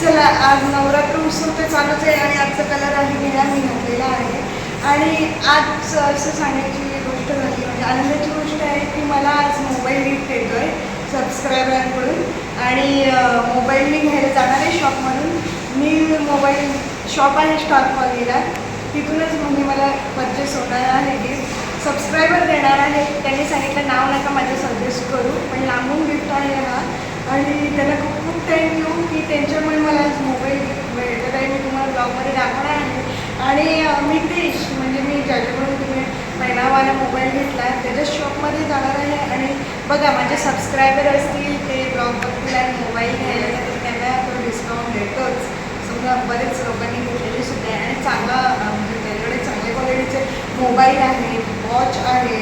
चला, आज नवरात्र उत्सव तर चालूच आहे आणि आजचा कलर आहे निळा मी घातलेला आहे. आणि आज असं सांगायची गोष्ट झाली म्हणजे आनंदाची गोष्ट आहे की मला आज मोबाईल गिफ्ट येतो आहे सबस्क्रायबरांकडून. आणि मोबाईल मी घ्यायला जाणार आहे शॉपमधून. मी मोबाईल शॉप आहे स्टार कॉलनीला, तिथूनच म्हणजे मला परचेस होणार आहे गिफ्ट. सबस्क्रायबर देणार आहे, त्यांनी सांगितलं नाव नका माझं सजेस्ट करू, पण लांबून गिफ्ट आहे हा. आणि त्याला खूप खूप थँक्यू की त्यांच्यामुळे मला आज मोबाईल भेटत आहे. मी तुम्हाला ब्लॉगमध्ये दाखवणार आहे. आणि मितेश म्हणजे मी ज्याच्याकडून तुम्ही महिनावाला मोबाईल घेतला त्याच्या शॉपमध्ये जाणार आहे. आणि बघा माझे सबस्क्रायबर असतील ते ब्लॉग बघतील आणि मोबाईल घ्यायला तर त्यांना तो डिस्काउंट देतोच. समजा बरेच लोकांनी घेतलेले सुद्धा आहे आणि चांगला म्हणजे त्याच्याकडे चांगल्या क्वालिटीचे मोबाईल आहेत, वॉच आहे,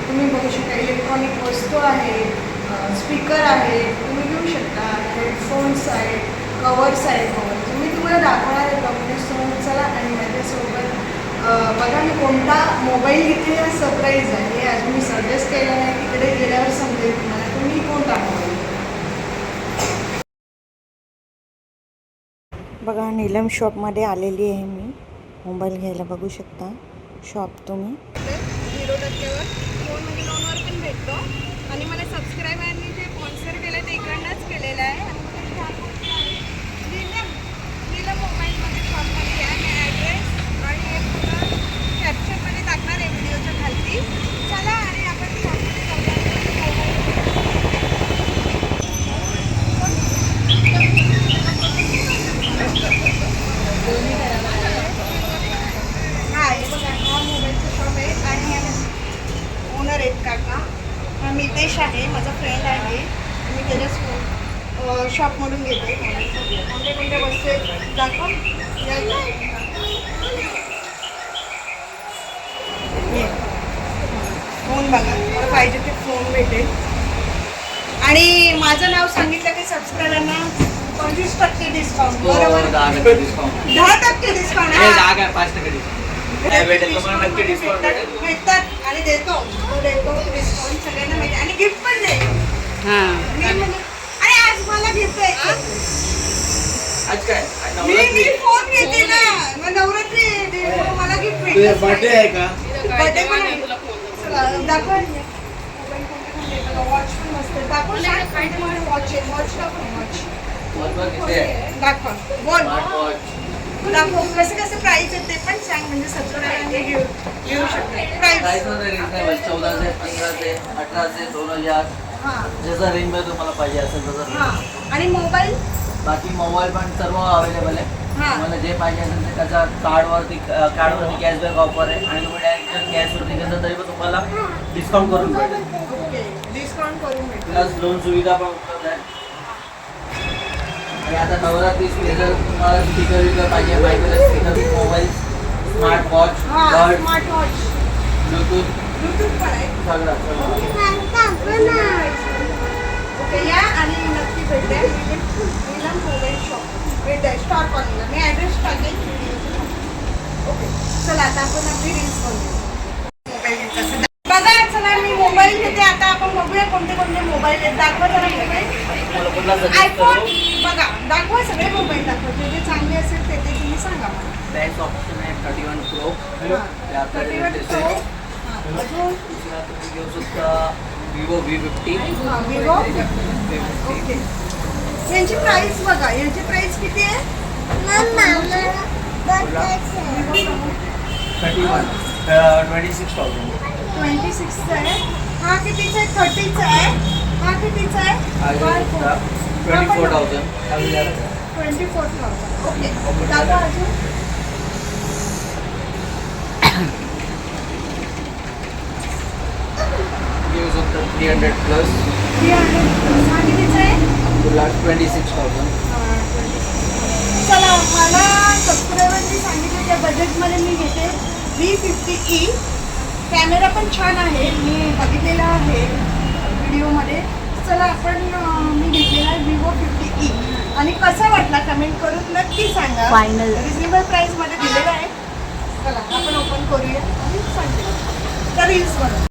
तुम्ही बघू शकता इलेक्ट्रॉनिक वस्तू आहेत, स्पीकर आहे, तुम्ही घेऊ शकता, हेडफोन्स आहेत, कवर्स आहेत. मी तुम्हाला दाखवणार आहे ब्लॉगमध्ये. चला आणि माझ्यासोबत बघा मी कोणता मोबाईल घेतलेला सरप्राईज आहे. आज मी सजेस्ट केलं नाही, तिकडे गेल्यावर समजेल तुम्हाला तुम्ही कोणता मोबाईल. बघा नीलम शॉपमध्ये आलेली आहे मी मोबाईल घ्यायला. बघू शकता शॉप तुम्ही. 0% फोन म्हणजे लोनवर पण भेटतो. आणि मला सबस्क्रायबरनी जे स्पॉन्सर केलं ते इकडनंच केलेलं आहे. आणि नीलम मोबाईलमध्ये शॉपमध्ये आहे. मी ॲड्रेस आणि हे पुढं कॅप्शनमध्ये टाकणार आहे व्हिडिओच्या खालती. चला आणि आपण शॉपमध्ये हां हे बघा हा मोबाईलचं शॉप आहे. आणि ओनर आहेत काका, मितेश आहे माझा फ्रेंड आहे. मी त्याच्या शॉपमधून घेते. कोणत्या कोणत्या वस्तू आहेत दाखव. फोन बघा, मला पाहिजे ते फोन भेटेल. आणि माझं नाव सांगितलं की सबस्क्रायबरना 25% डिस्काउंट. बरोबर, 10% डिस्काउंट. भेटतात आणि देतो डिस्काउंट सगळ्यांना माहिती. आणि गिफ्ट पण दे. आणि आज मला गिफ्ट आहे. मी फोन घेते ना, मग नवरात्री मला गिफ्ट भेटते. बर्थडे आहे का? बर्थडे पण आहे. दाखवा वॉच पण मस्त दाखव. वॉच आहे, वॉच दाखवा. बोल दाखव कसं कसं प्राइस आहे ते पण सांग, म्हणजे सबस्क्रायबरने घेऊ शकतो. प्राइस 14 से 15 से 18 से 2000 जसं रेंज मध्ये तुम्हाला पाहिजे असेल तसं. हां आणि मोबाईल बाकी मोबाईल पण सर्व अवेलेबल आहे. तुम्हाला जे पाहिजे असेल ते त्याच्या कार्डवरती कॅशबॅक ऑफर आहे. आणि तुम्ही डायरेक्ट कॅशवरती घेतलं तरी पण तुम्हाला डिस्काउंट करून भेटेल. डिस्काउंट करून भेटेल. प्लस लोन सुविधा पण उपलब्ध आहे. आणि आता नवरात्री स्पेशल तुम्हाला स्पीकर विकर पाहिजे speaker, mobile, smart watch, smart watch, Bluetooth पण आहे सगळं. ओके या आणि नक्की भेटेल. नीलम मोबाईल शॉप भेटेल स्टार कॉलनीला. मी ॲड्रेस टाकेल. ओके चला आता आपण आपली रील्स करूया. मोबाईल बघा. चला मी मोबाईल घेते आता. आपण बघूया कोणते कोणते मोबाईल आहेत. दाखवा जरा मोबाईल. आयफोन बघा, दाखवा सगळे मोबाईल दाखवा. जे जे चांगले असेल ते ते तुम्ही सांगा मला. बॅक ऑप्शन आहे 31 प्रो. 31 प्रो. अजून तुम्ही घेऊ शकता विवो V50. विवो. ओके यांची प्राइस बघा. यांची प्राइस किती आहे? 26,000 आहे. हा कितीचा आहे? 30चा आहे. हा कितीचा आहे? 24,000. 24,000. ओके दाखवा अजून. घेऊ शकता 300 प्लस. 300 हा कितीचा आहे? तुला 26,000. चला मला सबस्क्रायबरनी सांगितलं त्या बजेटमध्ये मी घेते V50e. कॅमेरा पण छान आहे, मी बघितलेला आहे व्हिडिओमध्ये. चला आपण मी घेतलेला आहे विवो 50e. आणि कसा वाटला कमेंट करून नक्की सांगा. फायनल रिजनेबल प्राईसमध्ये दिलेला आहे. चला आपण ओपन करूया आणि सांगते त्या रील्समध्ये.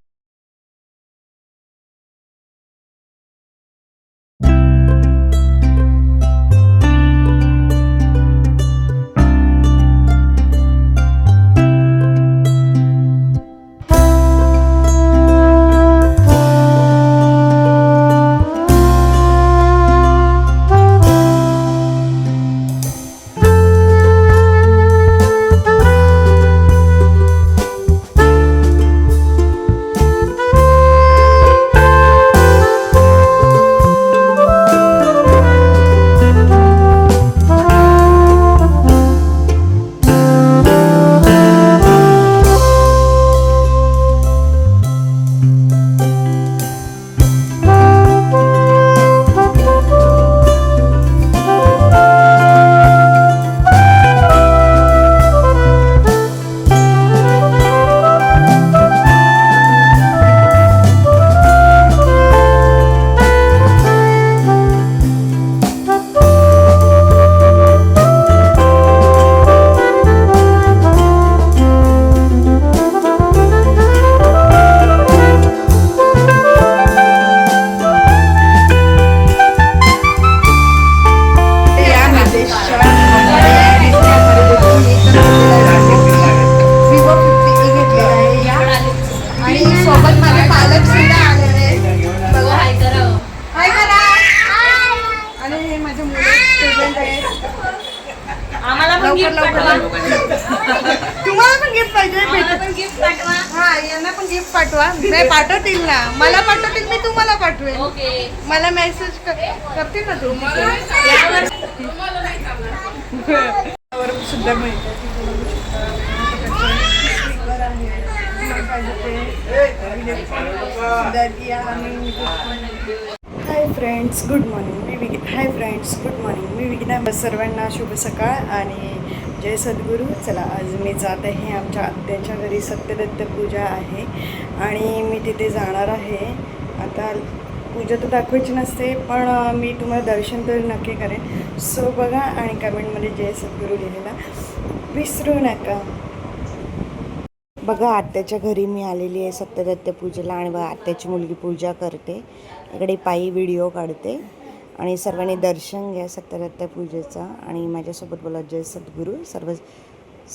गिफ्ट पाठवा. हा यांना पण गिफ्ट पाठवा. नाही पाठवतील ना, मला पाठवतील, मी तुम्हाला पाठवेन. ओके. मला मेसेज करतील ना तुम्ही. यावर सुद्धा मिळतं. तिथे बघू शकता. स्पीकर आहे. तुम्हाला पाहिजे ते इलेक्ट्रॉनिक सुद्धा या आणि हाय फ्रेंड्स गुड मॉर्निंग. मी विघ्ना. सर्वांना शुभ सकाळ आणि जय सद्गुरू. चला आज मी जात आहे आमच्या आत्याच्या घरी. सत्यदत्त पूजा आहे आणि मी तिथे जाणार आहे. आता पूजा तर दाखवायची नसते, पण मी तुम्हाला दर्शन तर नक्की करेन. सो बघा आणि कमेंटमध्ये जय सद्गुरू लिहायला विसरू नका. बघा आत्याच्या घरी मी आलेली आहे सत्यदत्त पूजेला आणि बघा आत्याची मुलगी पूजा करते. इकडे पायी व्हिडिओ काढते आणि सर्वांनी दर्शन घ्या सत्यदत्त पूजेचा आणि माझ्यासोबत बोला जय सद्गुरू. सर्व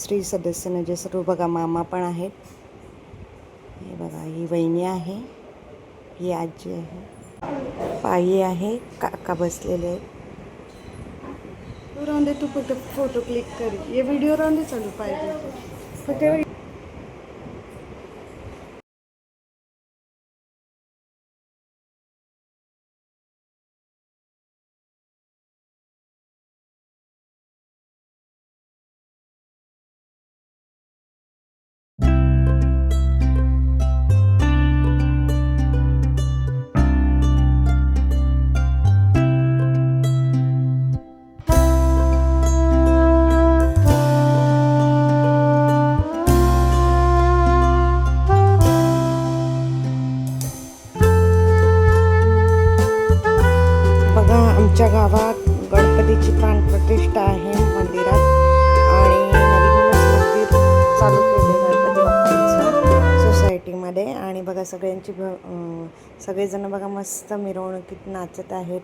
श्री सदस्यांना जय सद्गुरू. बघा मामा पण आहेत. हे बघा ही वहिनी आहे, ही आजी आहे, पायी आहे, काका बसलेले आहेत. राहून दे, तू फक्त फोटो क्लिक कर. हे व्हिडिओ राहून दे चालू पाहिजे फक्त. आमच्या गावात गणपतीची प्राणप्रतिष्ठा आहे मंदिरात आणि नवीनच मंदिर चालू केले गणपती बाप्पांचं सोसायटीमध्ये. आणि बघा सगळ्यांची सगळेजण बघा मस्त मिरवणुकीत नाचत आहेत.